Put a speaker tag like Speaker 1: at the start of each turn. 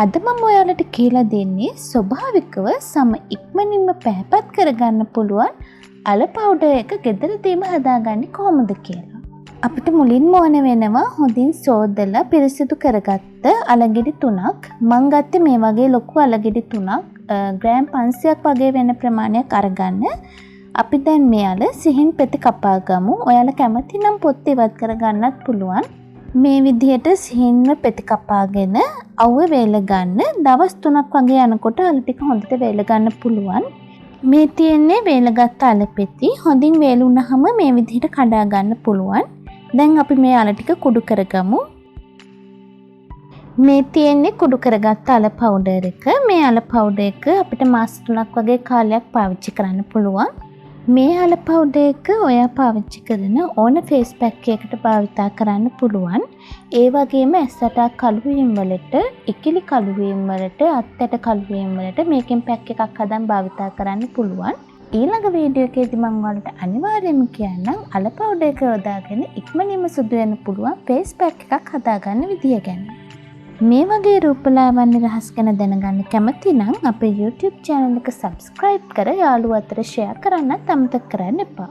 Speaker 1: අද මම ඔයාලට කියලා දෙන්නේ ස්වභාවිකව සම ඉක්මනින්ම පැහැපත් කරගන්න පුළුවන් අල පවුඩර් එක ගෙදරදීම හදාගන්නේ කොහොමද කියලා. අපිට මුලින්ම ඕන වෙනවා හොඳින් සෝදලා පිරිසිදු කරගත්ත අලගෙඩි 3ක්. මම ගත්තේ මේ වගේ ලොකු අලගෙඩි 3ක් ග්‍රෑම් 500ක් වගේ වෙන ප්‍රමාණයක් අරගන්න. අපි දැන් මේ අල සිහින් පෙති කපා ගමු. ඔයාලා කැමති නම් පොත් ඉවත් කරගන්නත් පුළුවන්. මේ විදිහට සිහින්ම පෙති කපාගෙන අවුව වේල ගන්න. දවස් 3ක් වගේ යනකොට අල ටික හොඳට වේල ගන්න පුළුවන්. මේ තියෙන්නේ වේලගත් අල පෙති. හොඳින් වේලුනහම මේ විදිහට කඩා ගන්න පුළුවන්. දැන් අපි මේ අල ටික කුඩු කරගමු. මේ තියෙන්නේ කුඩු කරගත්ත අල පවුඩර් එක. මේ අල පවුඩර් එක අපිට මාස 3ක් වගේ කාලයක් පාවිච්චි කරන්න පුළුවන්. මේ අල පවුඩර් එක ඔයා පාවිච්චි කරන ඕන ෆේස් පැක් එකකට භාවිතා කරන්න පුළුවන්. ඒ වගේම ඇස්සට කළු වීම වලට, ඉකිලි කළු වීම වලට, අත්තට කළු වීම වලට මේකෙන් පැක් එකක් හදන් භාවිතා කරන්න පුළුවන්. ඊළඟ වීඩියෝ එකේදී මම ඔයාලට අනිවාර්යයෙන්ම කියන්නම් අල පවුඩර් එක යොදාගෙන ඉක්මනින්ම සුදු වෙන්න පුළුවන් ෆේස් පැක් එකක් හදාගන්න විදිය ගැන. මේ වගේ රූපලාවන්‍ය රහස් ගැන දැනගන්න කැමති නම් අපේ YouTube channel එක subscribe කර යාළුවෝ අතර share කරන්නත් අමතක කරන්න එපා.